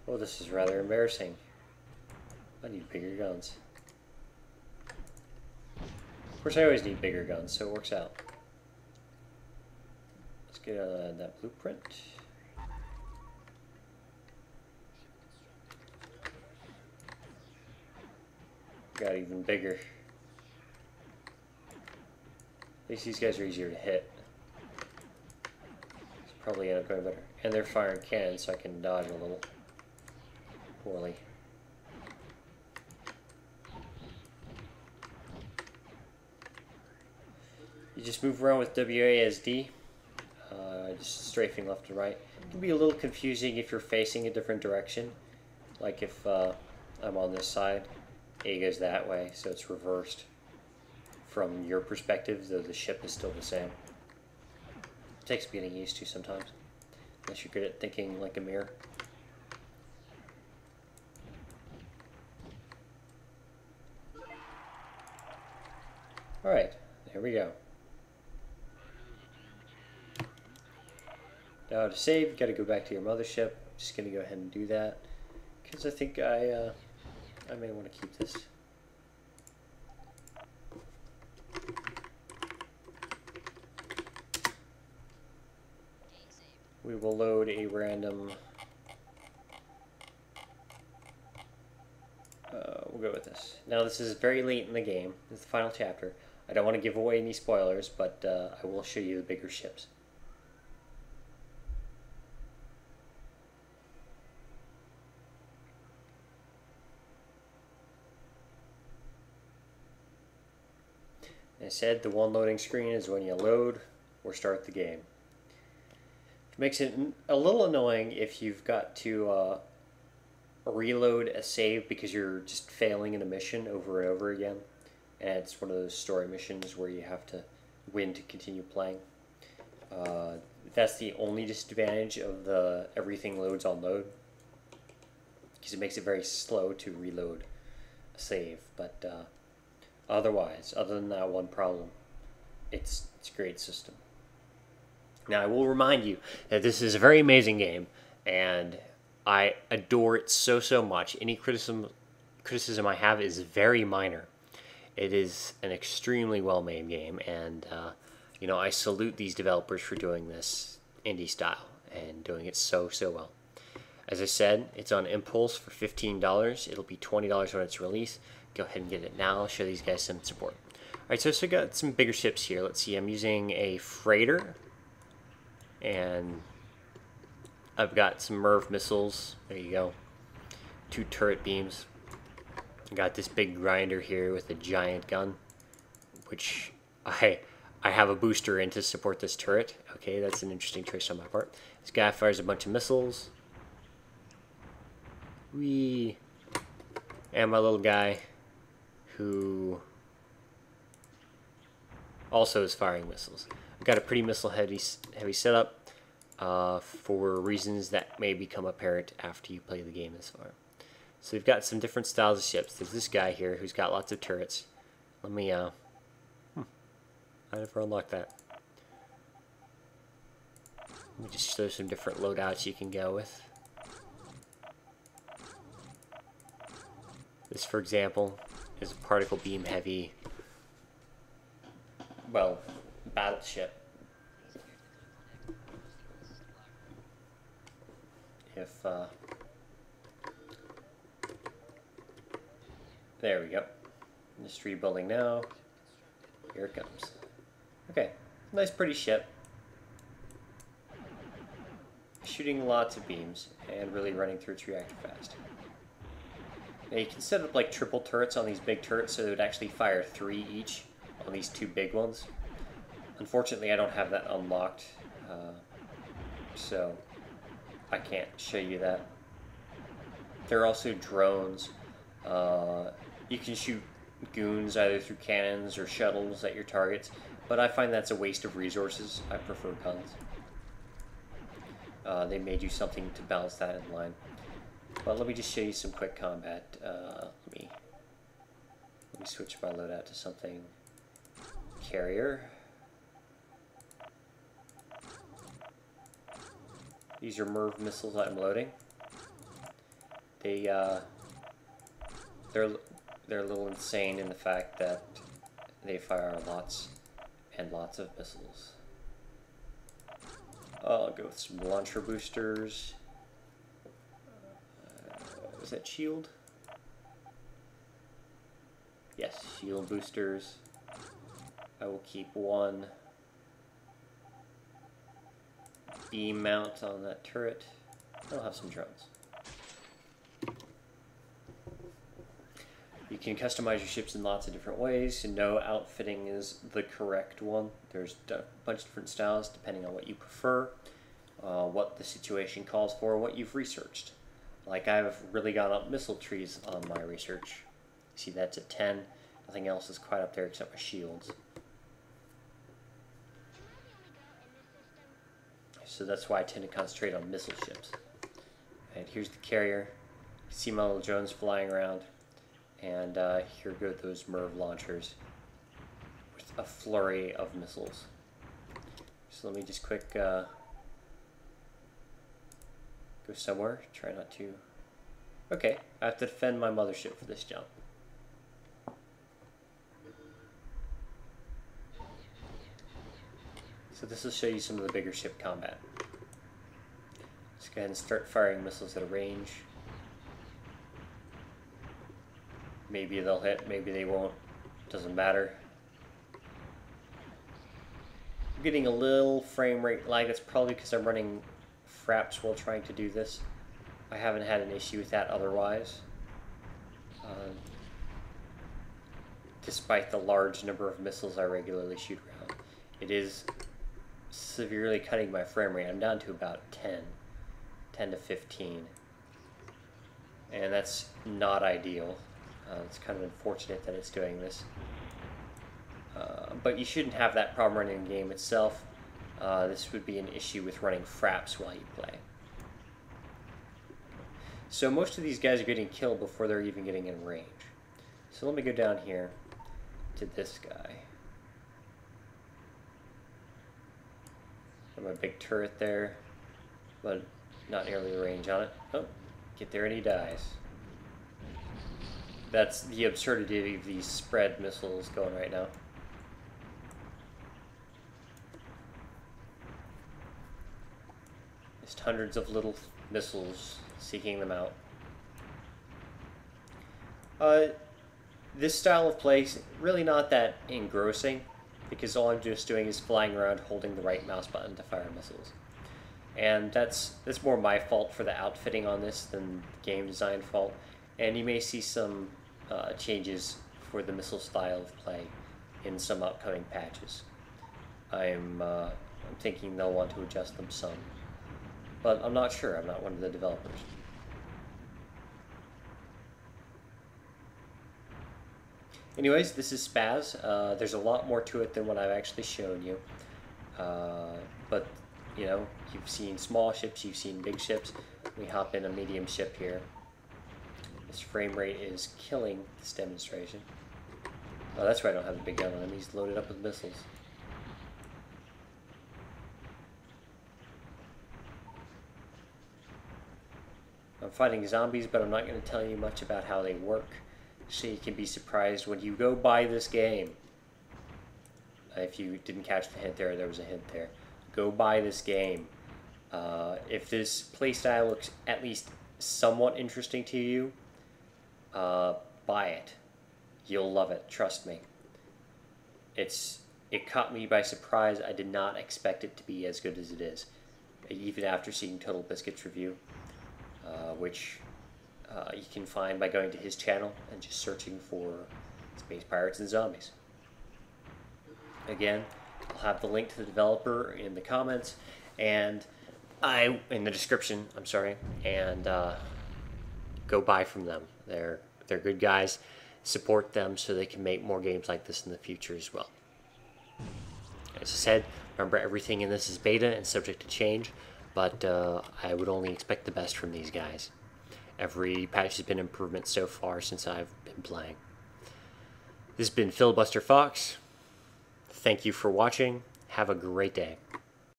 Oh, this is rather embarrassing. I need bigger guns. Of course, I always need bigger guns, so it works out. Let's get that blueprint. Got even bigger. At least these guys are easier to hit. It's probably end up going better. And they're firing cannons, so I can dodge a little. Poorly. You just move around with WASD, just strafing left and right. It can be a little confusing if you're facing a different direction. Like if I'm on this side, A goes that way, so it's reversed from your perspective, though the ship is still the same. It takes getting used to sometimes, unless you're good at thinking like a mirror. Alright, there we go. Now to save, you gotta go back to your mothership. I'm just gonna go ahead and do that, because I think I may want to keep this. We will load a random, we'll go with this. Now this is very late in the game, this is the final chapter. I don't want to give away any spoilers, but I will show you the bigger ships. As I said, the one loading screen is when you load or start the game. It makes it a little annoying if you've got to reload a save because you're just failing in a mission over and over again. And it's one of those story missions where you have to win to continue playing. That's the only disadvantage of the everything loads on load, because it makes it very slow to reload a save. But otherwise, other than that one problem, it's a great system. Now I will remind you that this is a very amazing game, and I adore it so much. Any criticism I have is very minor. It is an extremely well-made game, and you know, I salute these developers for doing this indie style and doing it so well. As I said, it's on Impulse for $15. It'll be $20 when it's released. Go ahead and get it now. I'll show these guys some support. Alright, so I got some bigger ships here. Let's see, I'm using a freighter, and I've got some MIRV missiles. There you go. 2 turret beams. I got this big grinder here with a giant gun, which I have a booster in to support this turret. Okay, that's an interesting choice on my part. This guy fires a bunch of missiles. Whee! And my little guy, who also is firing missiles. I've got a pretty missile heavy setup for reasons that may become apparent after you play the game this far. So we've got some different styles of ships. There's this guy here who's got lots of turrets. Let me, I never unlocked that. Let me just show some different loadouts you can go with. This, for example, is a particle beam heavy, well, battleship. If, there we go. Just rebuilding now. Here it comes. Okay, nice pretty ship. Shooting lots of beams and really running through its reactor fast. Now you can set up like triple turrets on these big turrets so they would actually fire 3 each on these 2 big ones. Unfortunately, I don't have that unlocked, so I can't show you that. There are also drones. You can shoot goons either through cannons or shuttles at your targets, but I find that's a waste of resources. I prefer guns. They may do something to balance that in line. But let me just show you some quick combat. Let me switch my loadout to something carrier. These are MIRV missiles that I'm loading. they're a little insane in the fact that they fire lots and lots of missiles. I'll go with some launcher boosters. Was that shield? Yes, shield boosters. I will keep one beam mount on that turret. I'll have some drones. You can customize your ships in lots of different ways, and no outfitting is the correct one. There's a bunch of different styles depending on what you prefer, what the situation calls for, and what you've researched. Like, I've really gone up missile trees on my research. See, that's a 10. Nothing else is quite up there except my shields. So that's why I tend to concentrate on missile ships. And here's the carrier. You see my little drones flying around. And here go those MIRV launchers with a flurry of missiles. So let me just quick go somewhere. Try not to... Okay, I have to defend my mothership for this jump. So this will show you some of the bigger ship combat. Let's go ahead and start firing missiles at a range. Maybe they'll hit, maybe they won't. Doesn't matter. I'm getting a little frame rate lag. It's probably because I'm running fraps while trying to do this. I haven't had an issue with that otherwise. Despite the large number of missiles I regularly shoot around. It is severely cutting my frame rate. I'm down to about 10 to 15. And that's not ideal. It's kind of unfortunate that it's doing this. But you shouldn't have that problem running in the game itself. This would be an issue with running fraps while you play. So most of these guys are getting killed before they're even getting in range. So let me go down here to this guy. Got my big turret there, but not nearly the range on it. Oh, get there and he dies. That's the absurdity of these spread missiles going right now. Just hundreds of little missiles seeking them out. This style of play is really not that engrossing, because all I'm just doing is flying around holding the right mouse button to fire missiles. And that's more my fault for the outfitting on this than the game design fault. And you may see some changes for the missile style of play in some upcoming patches. I'm thinking they'll want to adjust them some, but I'm not sure. I'm not one of the developers. Anyways, this is SPAZ. There's a lot more to it than what I've actually shown you, but you know, you've seen small ships, you've seen big ships. We hop in a medium ship here. This frame rate is killing this demonstration. Oh, that's why I don't have a big gun on him. He's loaded up with missiles. I'm fighting zombies, but I'm not going to tell you much about how they work, so you can be surprised when you go buy this game. If you didn't catch the hint there, there was a hint there. Go buy this game. If this playstyle looks at least somewhat interesting to you, buy it. You'll love it, trust me. It caught me by surprise. I did not expect it to be as good as it is, even after seeing TotalBiscuit's review, which you can find by going to his channel and just searching for Space Pirates and Zombies. Again, I'll have the link to the developer in the comments and in the description. I'm sorry, and go buy from them. They're good guys. Support them so they can make more games like this in the future as well. As I said, remember everything in this is beta and subject to change, but I would only expect the best from these guys. Every patch has been improvement so far since I've been playing. This has been Filibuster Fox. Thank you for watching. Have a great day.